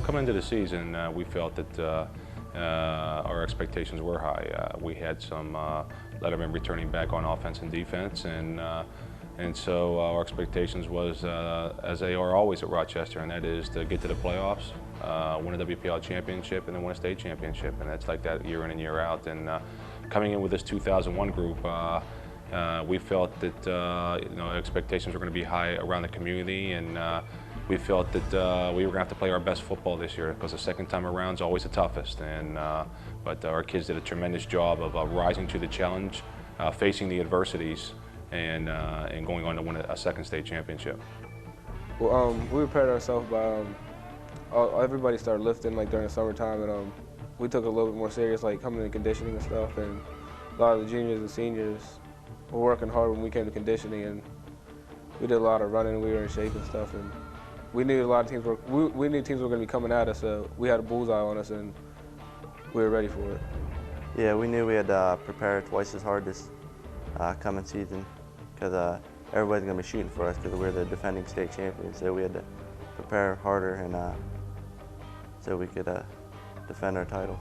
coming into the season, we felt that our expectations were high. We had some lettermen returning back on offense and defense, and so our expectations was, as they are always at Rochester, and that is to get to the playoffs, win a WPL championship, and then win a state championship, and that's like that year in and year out. And coming in with this 2001 group, we felt that expectations were going to be high around the community, and we felt that we were going to have to play our best football this year because the second time around is always the toughest. But our kids did a tremendous job of rising to the challenge, facing the adversities, and going on to win a second state championship. Well, we prepared ourselves by everybody started lifting like during the summertime, and we took it a little bit more serious, like coming in conditioning and stuff. And a lot of the juniors and seniors were working hard when we came to conditioning, and we did a lot of running. We were in shape and stuff, and we knew a lot of teams were we knew teams were going to be coming at us. So we had a bullseye on us, and we were ready for it. Yeah, we knew we had to prepare twice as hard this coming season because everybody's going to be shooting for us because we're the defending state champions. So we had to prepare harder and so we could defend our title.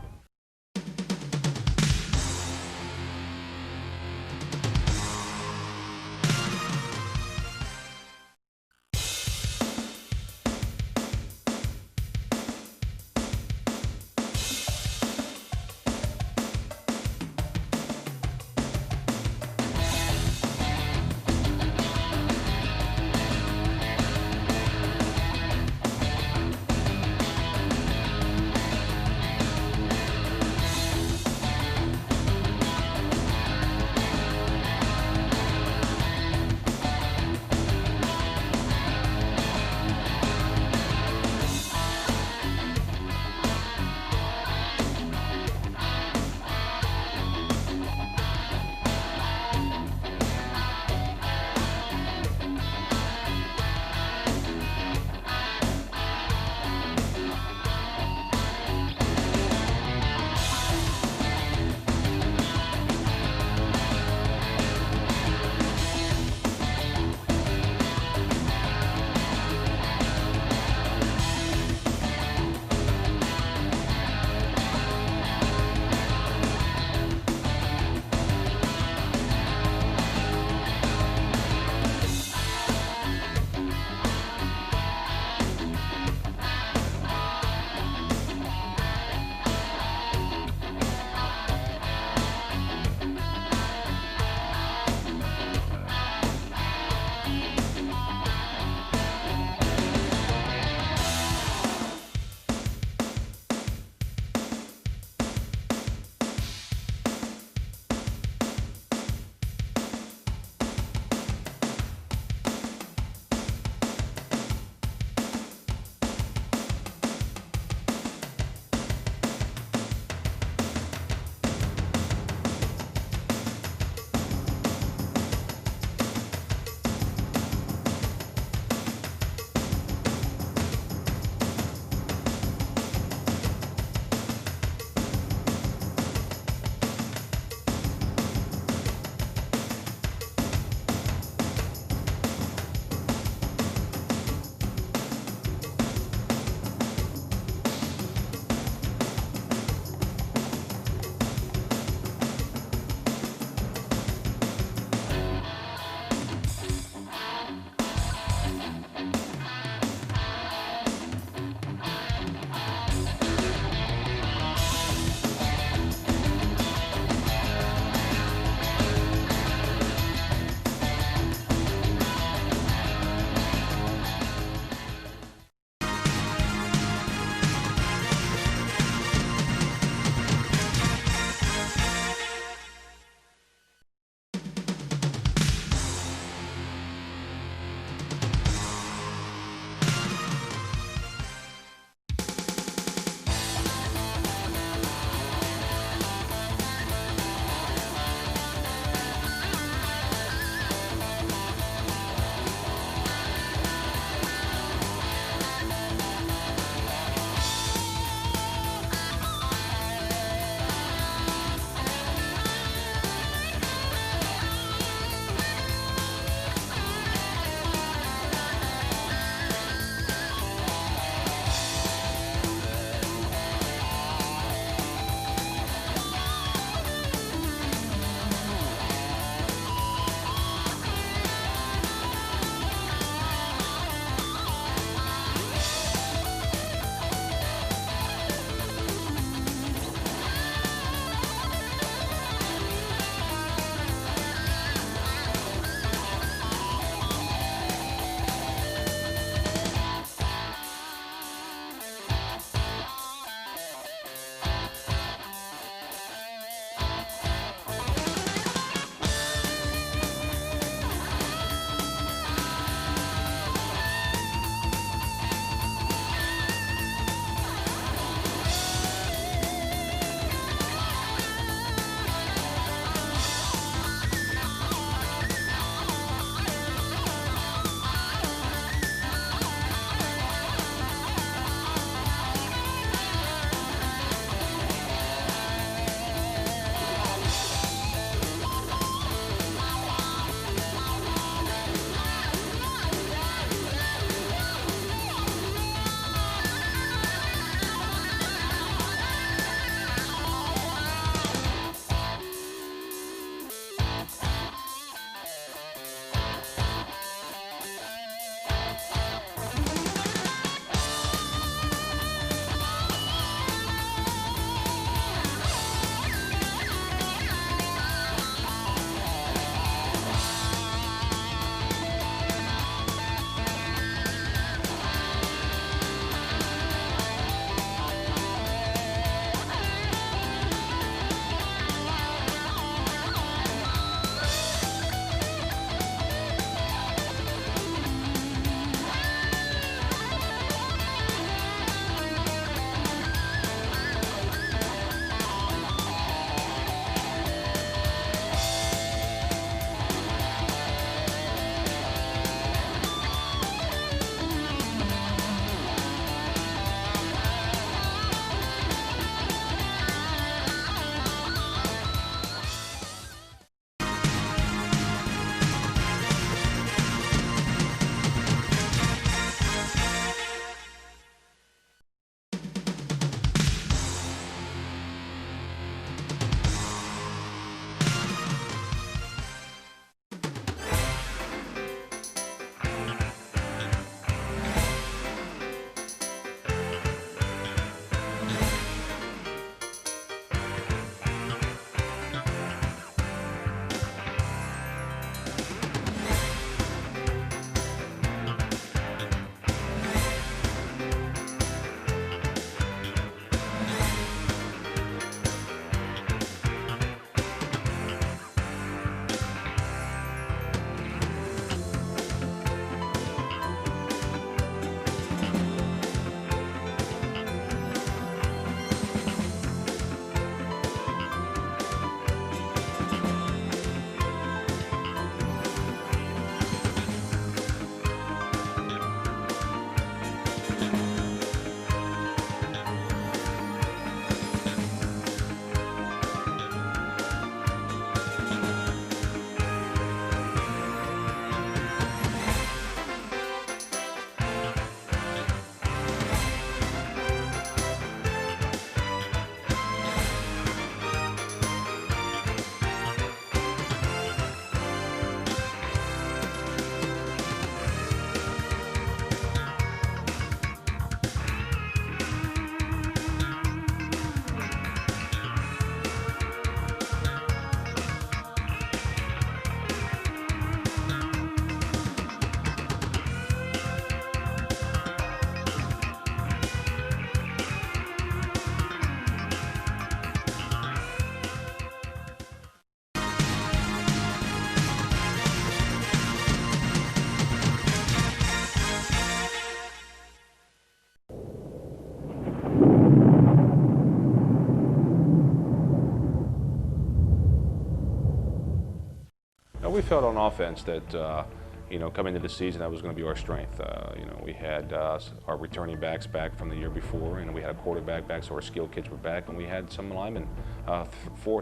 felt on offense that, you know, coming into the season, that was going to be our strength. You know, we had our returning backs back from the year before, and we had a quarterback back, so our skilled kids were back, and we had some linemen.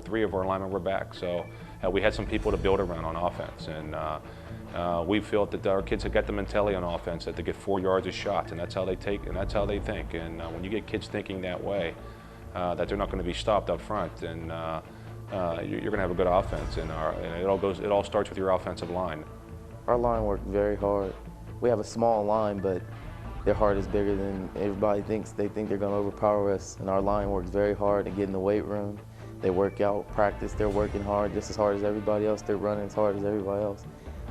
Three of our linemen were back, so we had some people to build around on offense. And we felt that our kids had got the mentality on offense that they get 4 yards a shot, and that's how they take, and that's how they think. And when you get kids thinking that way, that they're not going to be stopped up front, and you're going to have a good offense. And it all starts with your offensive line. Our line worked very hard. We have a small line, but their heart is bigger than everybody thinks. They think they're going to overpower us, and our line works very hard to get in the weight room. They work out, practice, they're working hard, just as hard as everybody else. They're running as hard as everybody else.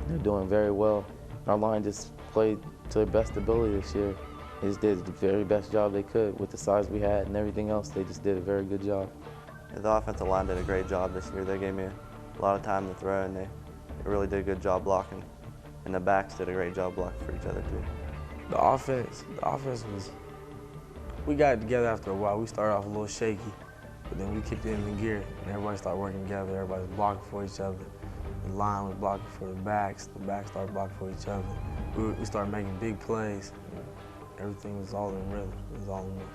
They're doing very well. Our line just played to their best ability this year. They just did the very best job they could with the size we had and everything else. They just did a very good job. The offensive line did a great job this year. They gave me a lot of time to throw, and they really did a good job blocking. And the backs did a great job blocking for each other too. The offense was, we got it together after a while. We started off a little shaky, but then we kicked it in gear, and everybody started working together. Everybody was blocking for each other. The line was blocking for the backs started blocking for each other. We started making big plays. Everything was all in rhythm. It was all in motion.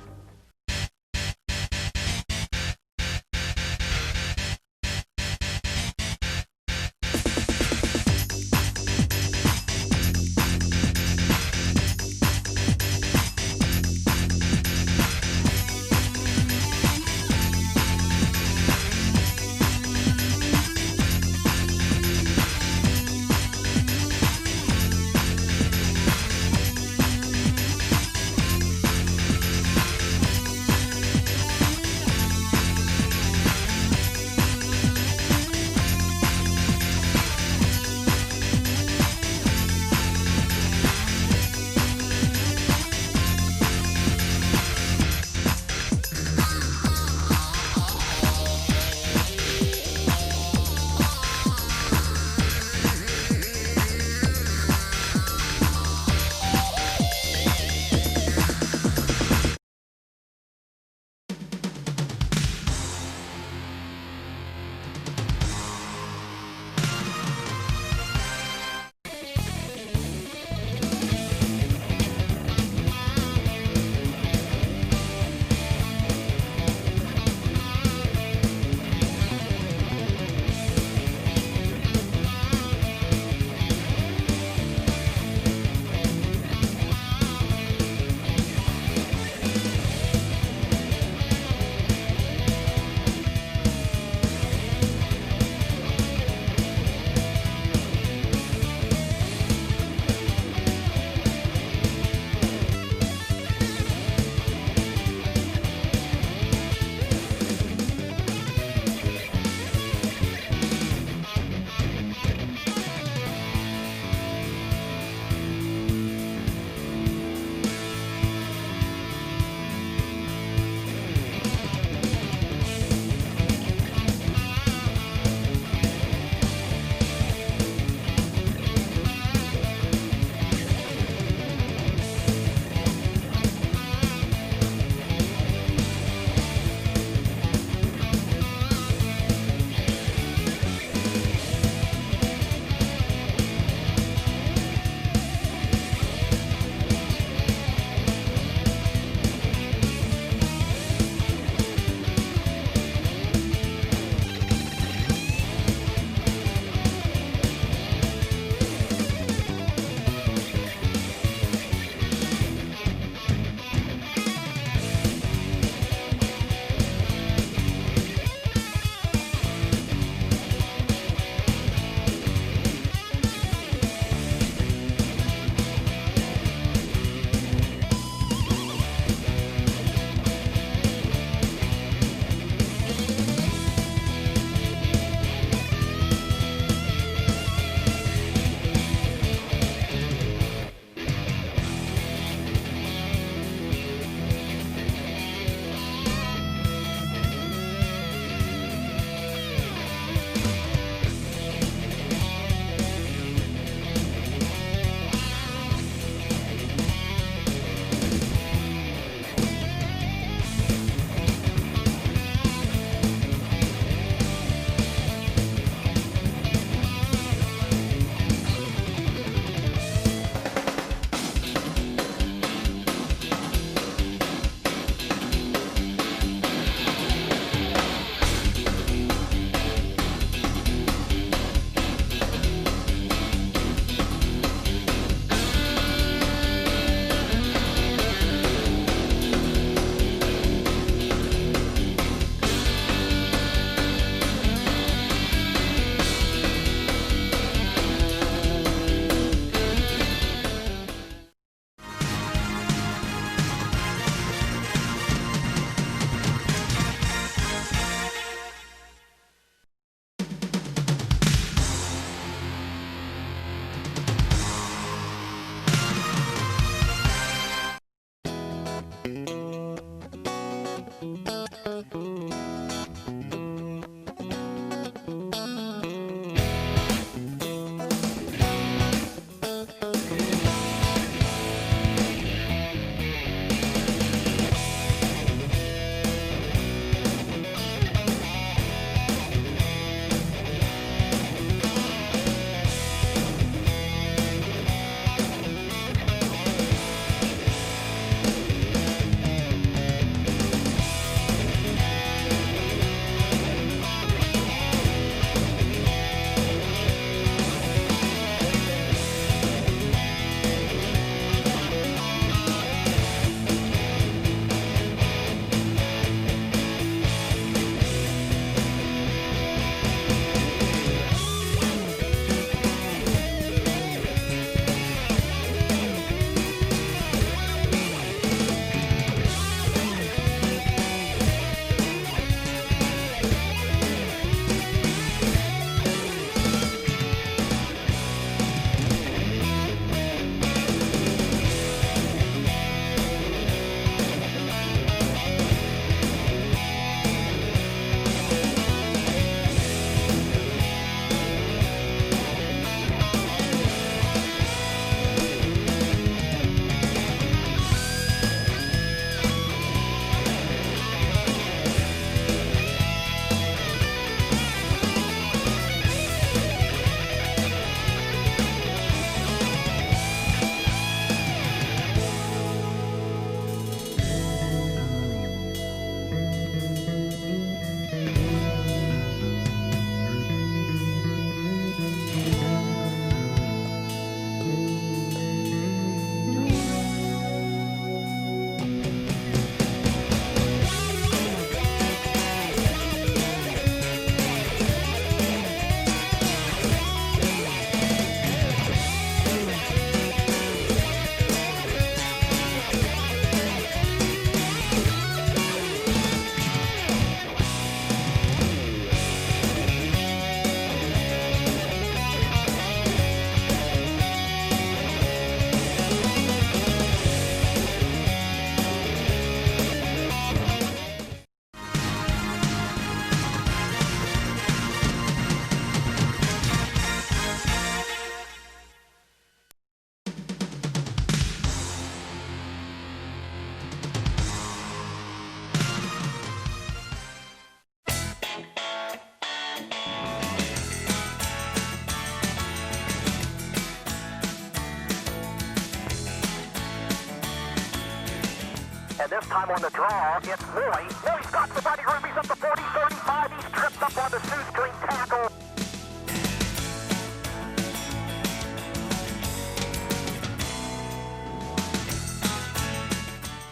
And this time on the draw, it's Moy. Moy's got the body room. He's up to 40, 35. He's tripped up on the shoestring tackle.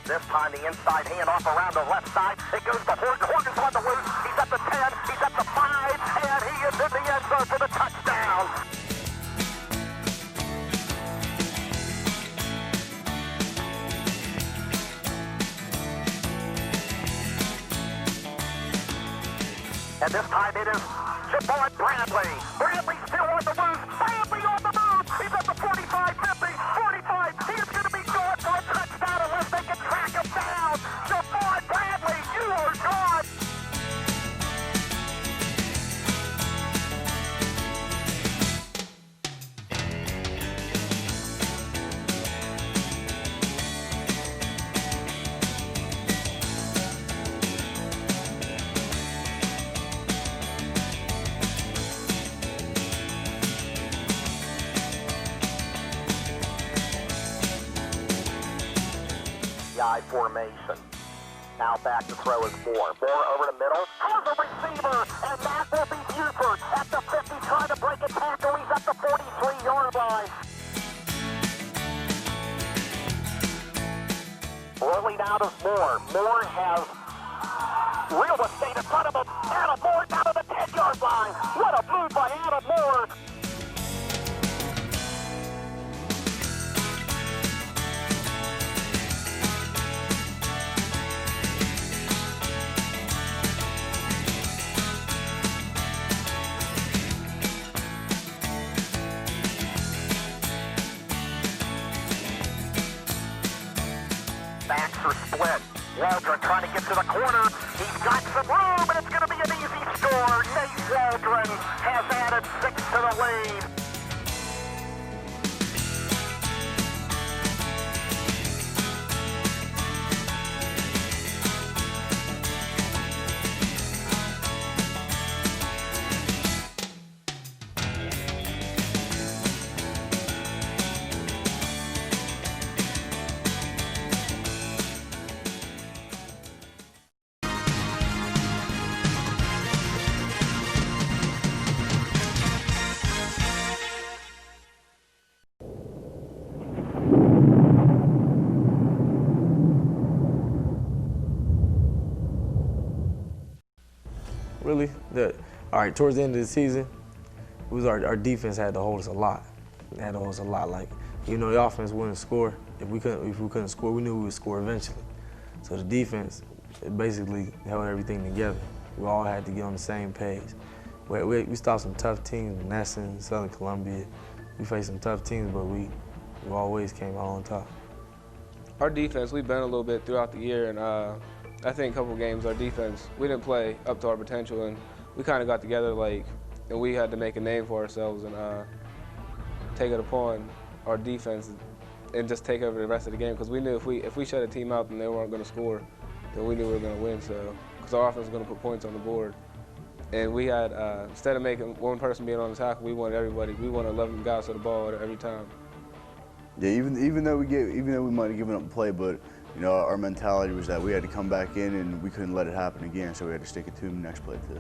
This time the inside handoff around the left side. It goes to Horton. Horton's on the loose. He's up to 10. He's up to 5. And he is in the end zone for the touchdown. And this time it is Jabbar Bradley. Bradley still on the loose. Bradley on the move. He's at the 45, 50, 45. He is going to be gone for a touchdown unless they can track him down. Jabbar Bradley, you are gone. I formation. Now back to throw is Moore. Moore over the middle. Has a receiver, and that will be Buford at the 50, trying to break a tackle. He's at the 43-yard line. Rolling out is Moore. Moore has real estate in front of him. Adam Moore down to the 10-yard line. What a move by Adam Moore. backs are split. Waldron trying to get to the corner. He's got some room, and it's going to be an easy score. Nate Waldron has added 6 to the lead. Really, all right, towards the end of the season, it was our defense had to hold us a lot. They had to hold us a lot. Like, you know, the offense wouldn't score. If we couldn't score, we knew we would score eventually. So the defense, it basically held everything together. We all had to get on the same page. We stopped some tough teams, Nesson, Southern Columbia. We faced some tough teams, but we always came out on top. Our defense, we've been a little bit throughout the year, and I think a couple games, our defense, we didn't play up to our potential, and we kind of got together and we had to make a name for ourselves and take it upon our defense and just take over the rest of the game, because we knew if we shut a team out and they weren't going to score, then we knew we were going to win. So, because our offense was going to put points on the board, and we had instead of making one person being on the tackle, we wanted everybody. We wanted 11 guys to the ball every time. Yeah, even though we might have given up a play, but you know, our mentality was that we had to come back in and we couldn't let it happen again, so we had to stick it to them next play too.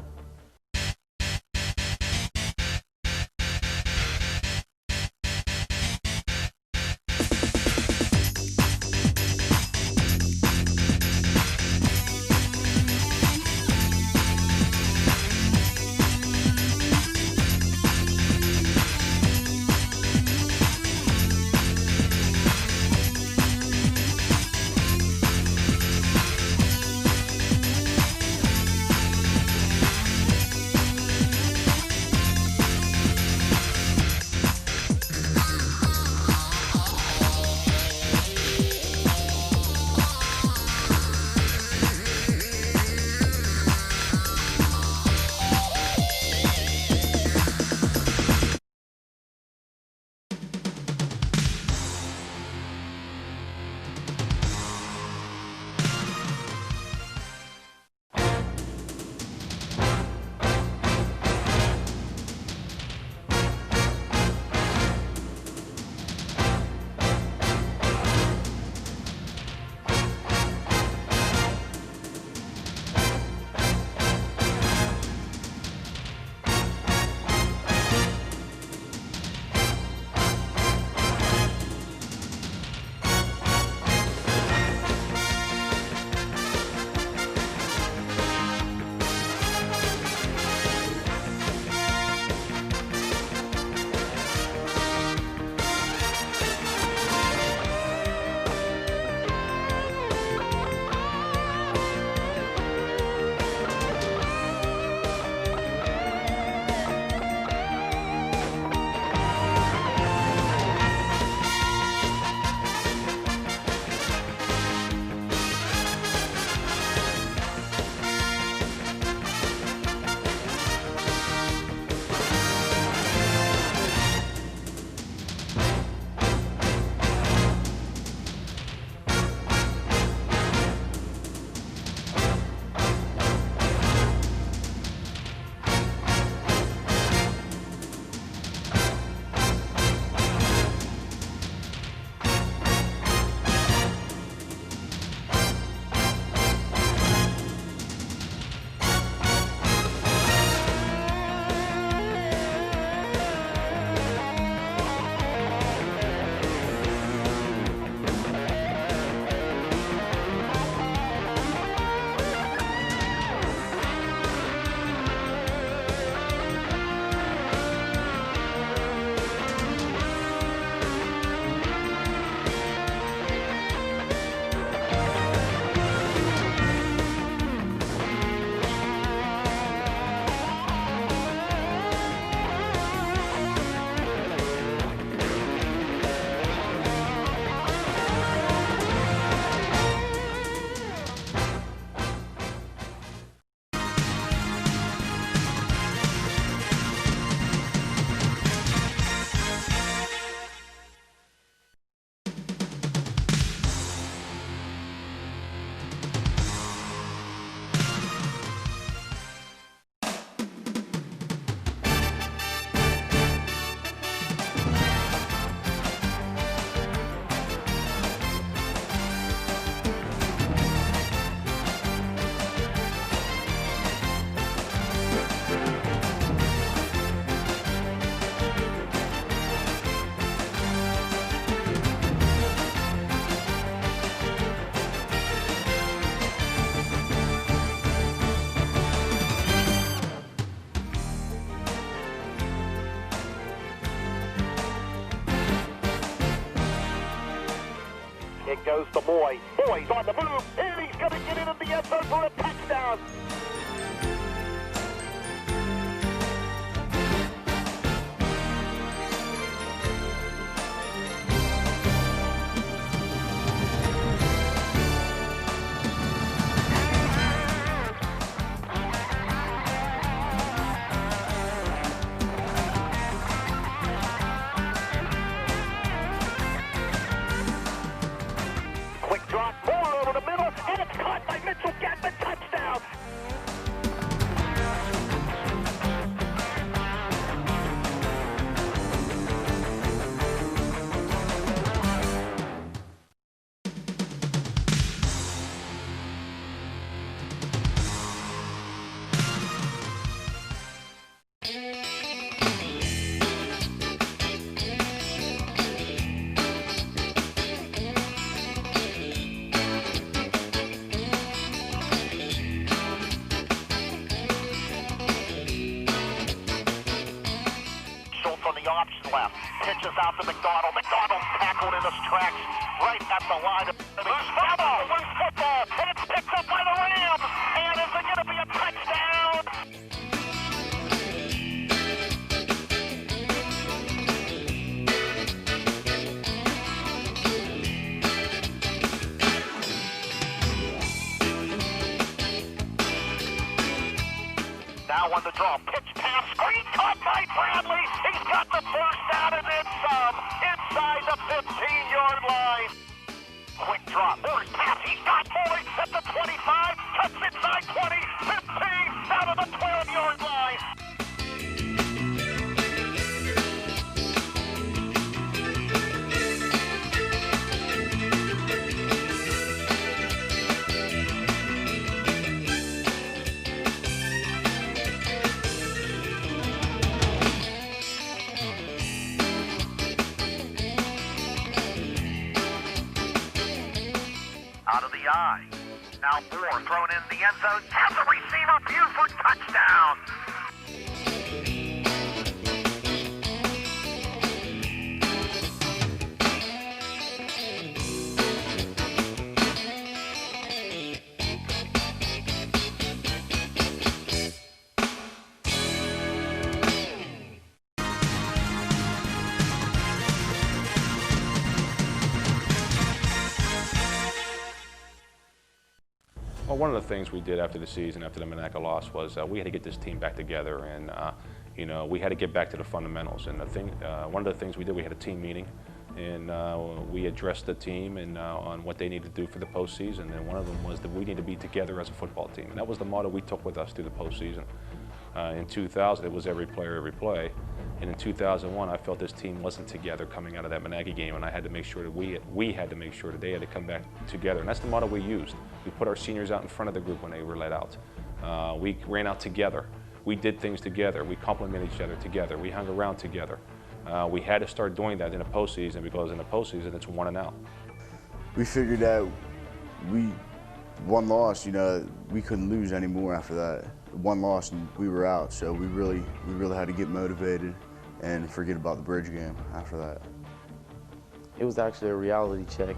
it goes to Moy. Moy's on the move, and he's going to get into the end zone for a touchdown. Quick drop, Moore over the middle, and it's caught by Mitchell Goettman, touchdown. Schultz on the option left, pitches out to McDonald. McDonald's tackled in his tracks right at the line of loose football, and it's picked up by the Rams. And is it going to be a touchdown? Now on the draw, pitch pass, screen caught by Bradley. He's got the first down and then some inside the 15-yard line. Quick drop, Moore's pass, he's got Foley at the 25, cuts inside 20, 15, down to the 12-yard line. Out of the eye. Now Moore thrown in the end zone. Has a receiver Buford touchdown. Well, one of the things we did after the season, after the Monaco loss, was we had to get this team back together, and you know, we had to get back to the fundamentals. And the thing, one of the things we did, we had a team meeting, and we addressed the team and on what they needed to do for the postseason. And one of them was that we need to be together as a football team, and that was the motto we took with us through the postseason. In 2000, it was every player, every play. And in 2001, I felt this team wasn't together coming out of that Monaco game, and I had to make sure that we had to make sure that they had to come back together. And that's the motto we used. We put our seniors out in front of the group when they were let out. We ran out together. We did things together. We complimented each other together. We hung around together. We had to start doing that in the postseason, because in the postseason, it's 1 and out. We figured out one loss, you know, we couldn't lose anymore after that. One loss and we were out, so we really had to get motivated and forget about the bridge game after that. It was actually a reality check.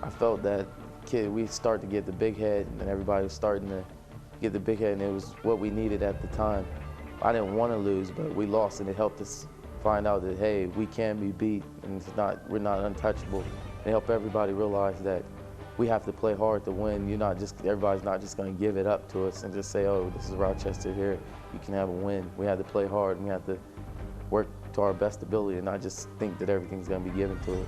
I felt that we started to get the big head, and everybody was starting to get the big head, and it was what we needed at the time. I didn't want to lose, but we lost, and it helped us find out that, hey, we can be beat, and we're not untouchable. It helped everybody realize that we have to play hard to win. Everybody's not just going to give it up to us and just say, oh, this is Rochester here, you can have a win. We had to play hard, and we had to work to our best ability and not just think that everything's going to be given to us.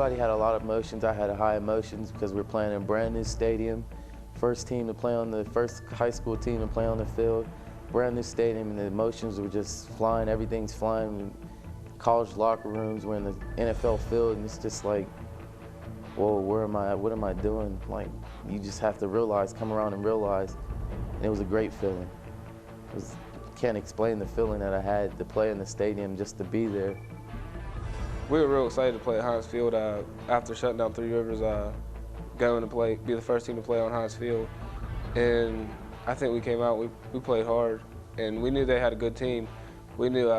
everybody had a lot of emotions. I had high emotions because we're playing in a brand new stadium. First high school team to play on the field. Brand new stadium, and the emotions were just flying. Everything's flying. College locker rooms, we're in the NFL field, and it's just like, whoa, where am I? What am I doing? Like, you just have to realize, come around and realize. And it was a great feeling. Can't explain the feeling that I had to play in the stadium, just to be there. We were real excited to play at Heinz Field after shutting down Three Rivers, going to be the first team to play on Heinz Field. And I think we came out, we played hard, and we knew they had a good team. We knew,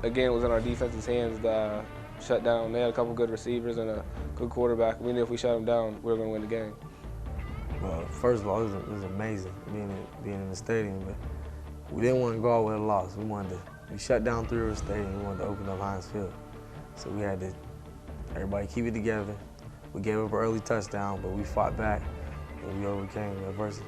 again, it was in our defense's hands to shut down. They had a couple good receivers and a good quarterback. We knew if we shut them down, we were going to win the game. Well, first of all, it was amazing being in the stadium, but we didn't want to go out with a loss. We shut down Three Rivers Stadium. We wanted to open up Heinz Field. So we had to, everybody keep it together. We gave up an early touchdown, but we fought back and we overcame adversity.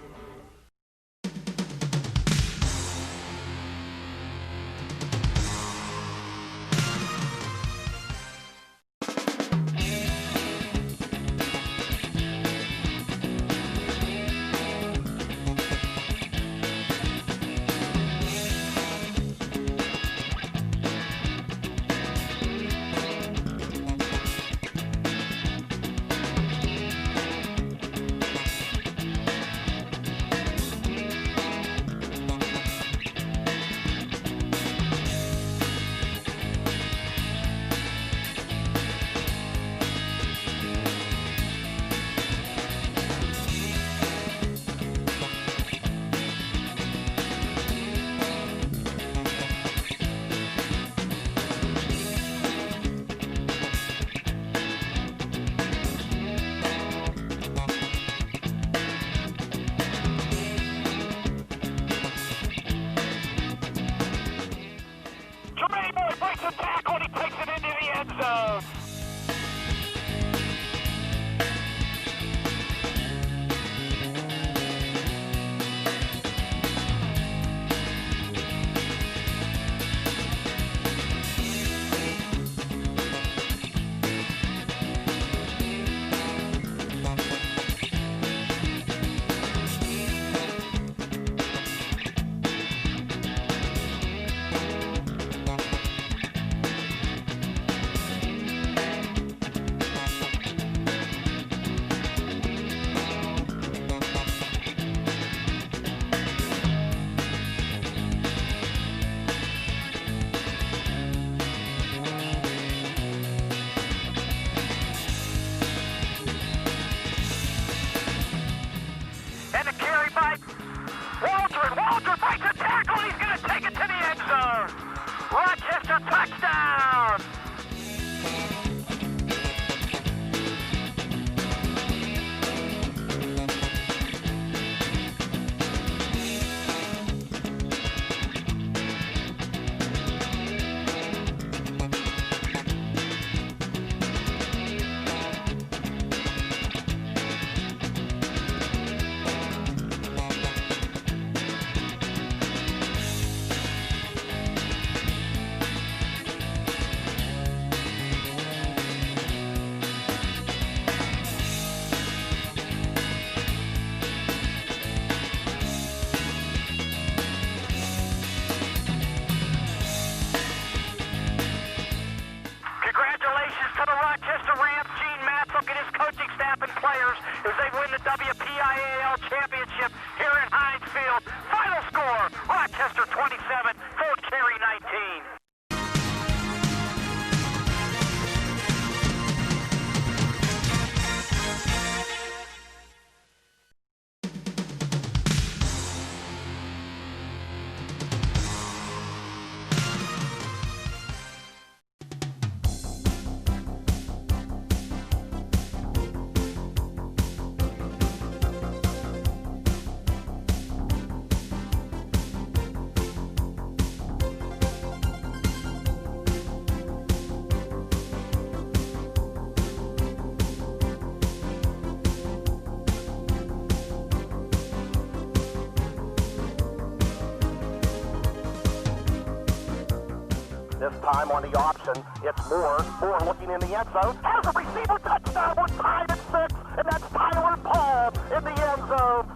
This time on the option, it's Moore. Moore looking in the end zone. Has a receiver touchdown. We're tied at 6, and that's Tyler Paul in the end zone.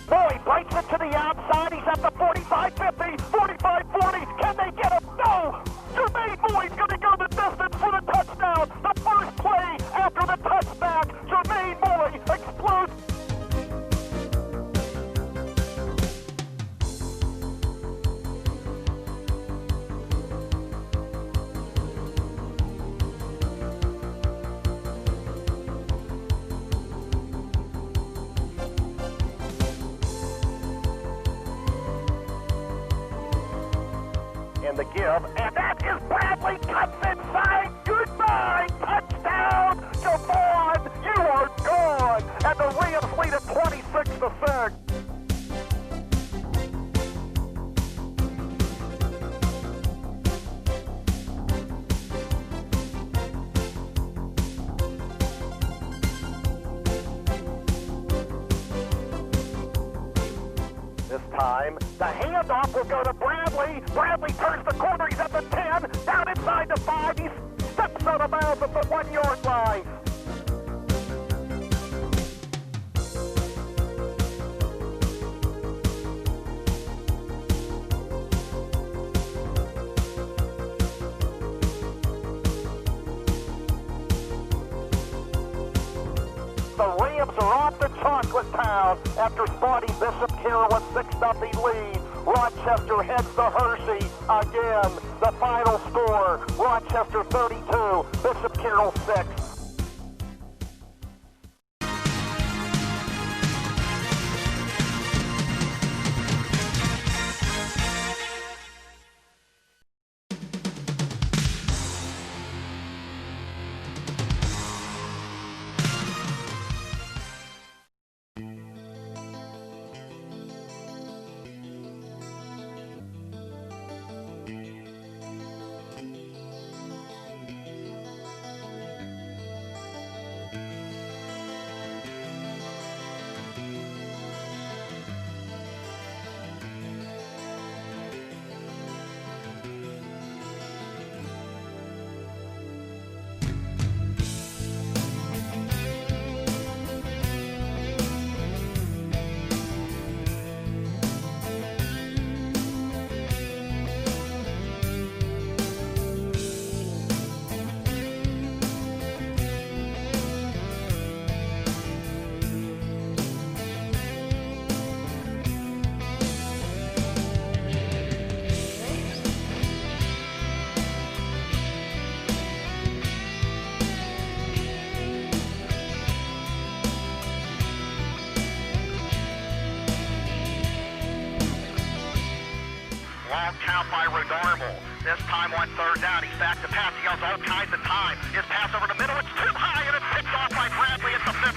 Boyd breaks it to the outside. He's at the 45-50, 45-40. Can they get him? No! Jermaine Boyd's going to go the distance for the touchdown. The first play after the touchback. Jermaine Boyd explodes. In the give, and that is Bradley cuts inside. Goodbye, touchdown, Javon, you are gone, and the Rams lead at 26-6. This time, the handoff will go to Bradley. Bradley turns the corner. He's at the 10, down inside the 5. He steps out of bounds at the 1-yard line. The Rams are off to Chocolate Town after spotting Bishop Carroll a 6-0 lead. Rochester heads to Hershey again. The final score, Rochester 32, Bishop Carroll 6. Long count by Redarble. This time on third down, he's back to pass. He has all kinds of time. His pass over the middle, it's too high, and it's picked off by Bradley at the 50.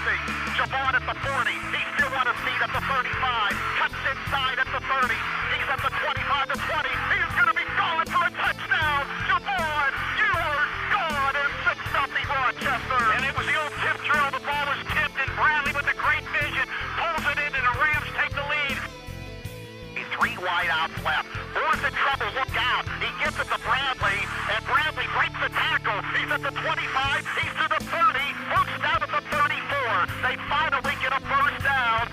Javon at the 40. He still won a seat at the 35. Cuts inside at the 30. He's at the 25 to 20. He's going to be gone for a touchdown. Javon, you are gone, and 6-0 Rochester. And it was the old tip drill. The ball was tipped, and Bradley with the great vision pulls it in, and the Rams take the lead. 3 wideouts left. Moore's in trouble. Look out. He gets it to Bradley, and Bradley breaks the tackle. He's at the 25. He's to the 30. First down at the 34. They finally get a first down.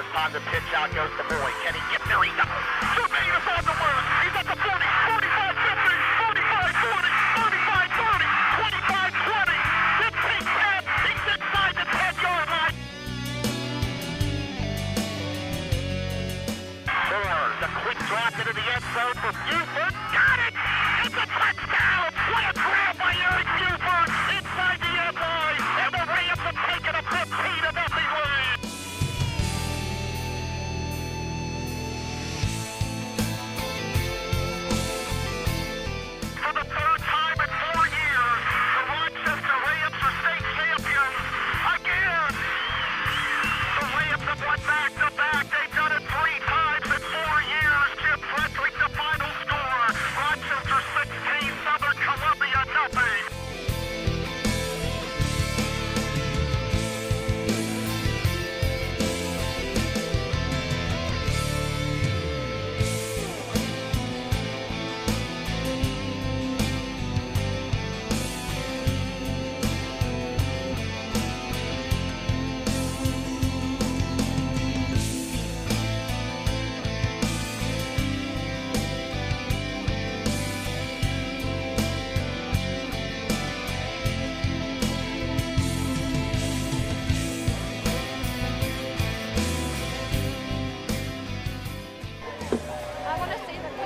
this time the pitch out goes to Boyd. Can he get there? He does. Jermaine is on the move. He's at the 40, 45, 50, 45, 40, 35, 30, 25, 20, 15, 10. He's inside the 10-yard line. Moore, the quick drop into the end zone for Buford. Got it! It's a touchdown! What a grab by Eric Buford inside the end line. And the Rams have taken a 15-0 lead. For the third time in 4 years, the Rochester Rams are state champions again. The Rams have won back-to-back. They've done it 3 times in 4 years. Jim Frederick, the final score. Rochester 16, Southern Columbia nothing.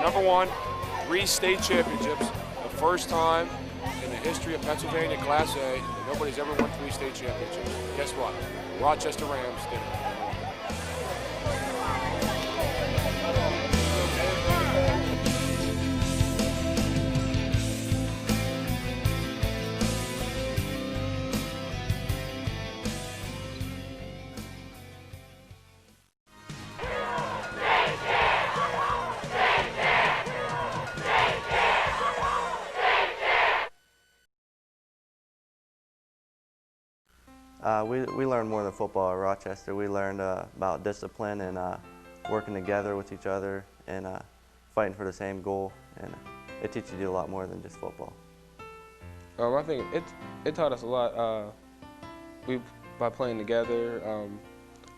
Number one, 3 state championships. The first time in the history of Pennsylvania Class A that nobody's ever won 3 state championships. Guess what? The Rochester Rams did it. We learned more than football at Rochester. We learned about discipline and working together with each other and fighting for the same goal. And it teaches you a lot more than just football. I think it taught us a lot. By playing together,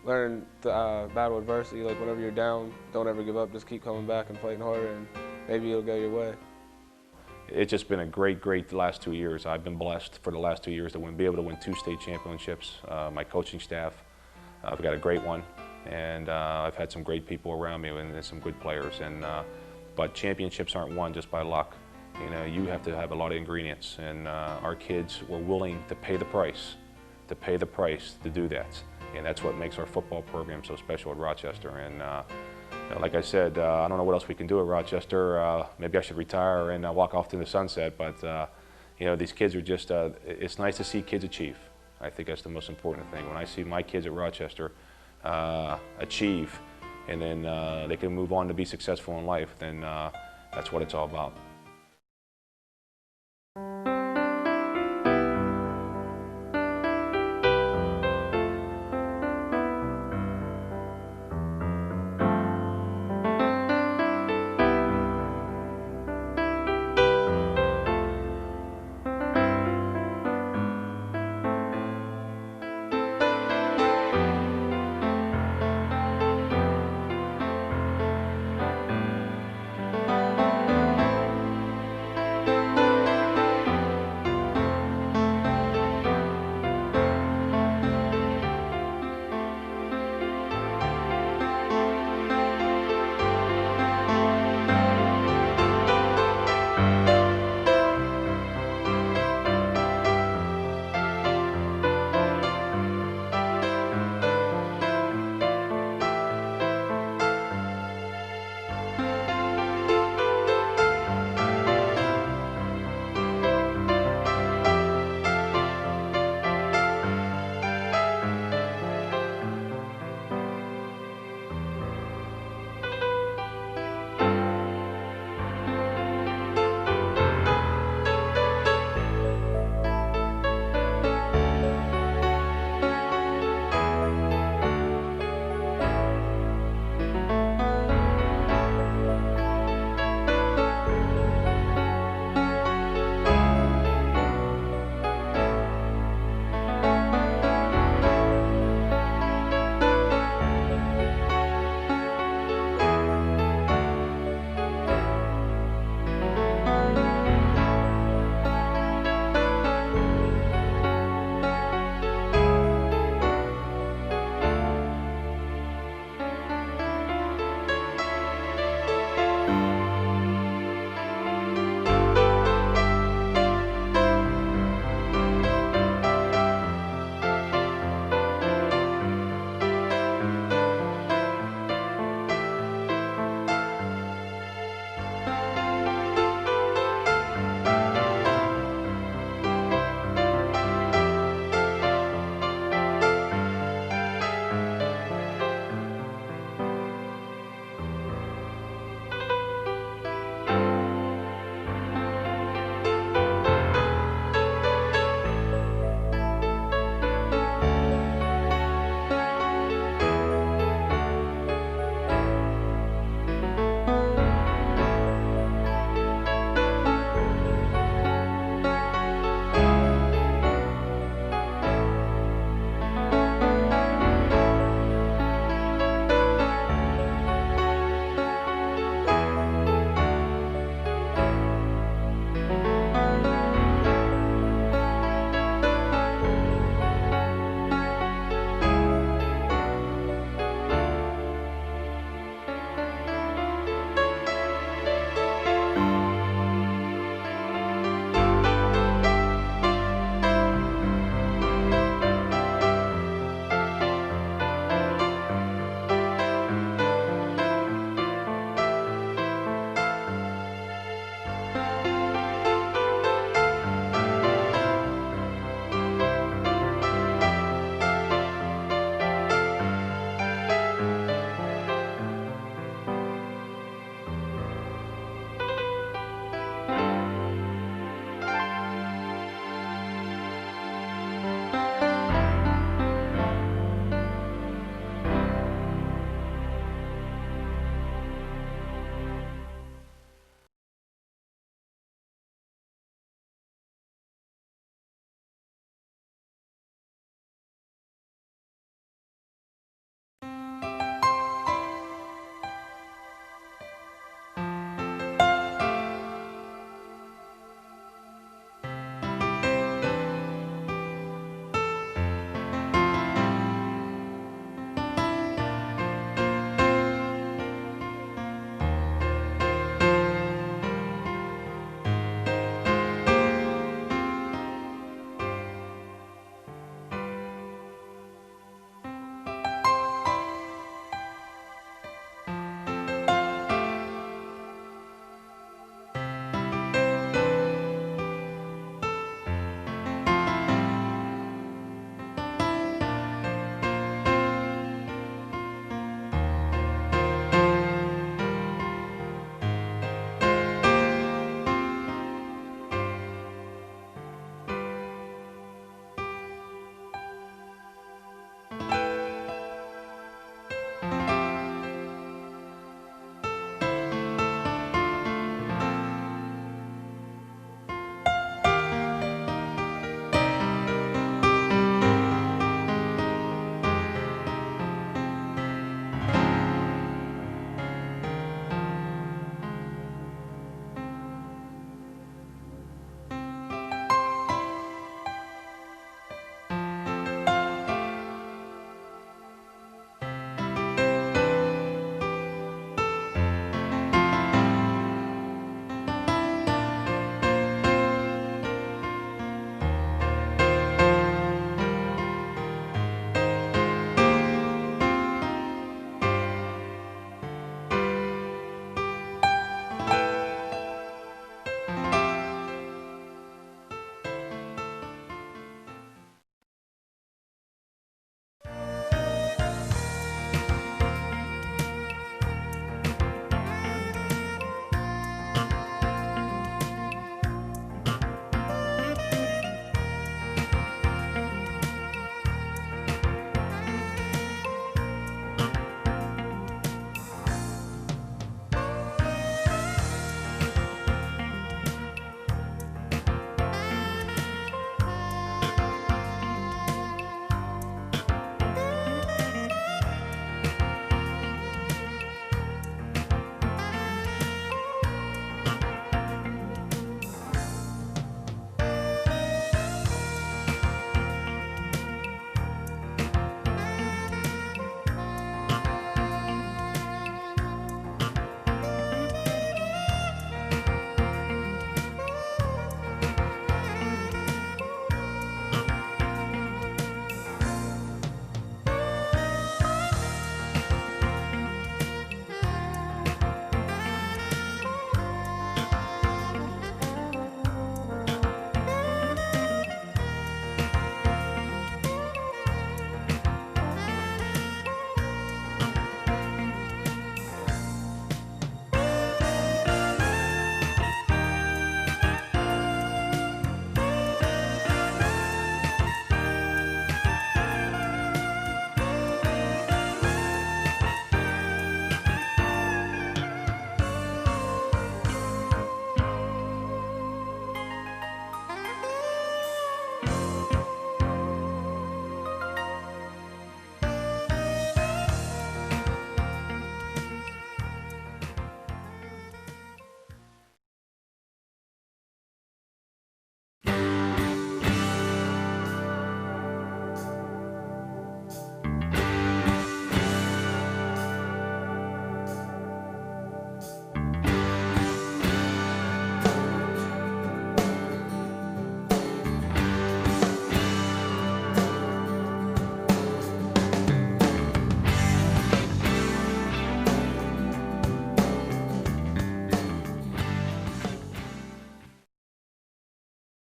learn to battle adversity. Like whenever you're down, don't ever give up. Just keep coming back and fighting harder, and maybe it'll go your way. It's just been a great last 2 years. I've been blessed for the last 2 years to be able to win 2 state championships. My coaching staff, I've got a great one, and I've had some great people around me and some good players. But championships aren't won just by luck. You know, you have to have a lot of ingredients, and our kids were willing to pay the price to do that. And that's what makes our football program so special at Rochester. And like I said, I don't know what else we can do at Rochester. Maybe I should retire and walk off to the sunset, but you know, these kids are just, it's nice to see kids achieve. I think that's the most important thing. When I see my kids at Rochester achieve, and then they can move on to be successful in life, then that's what it's all about.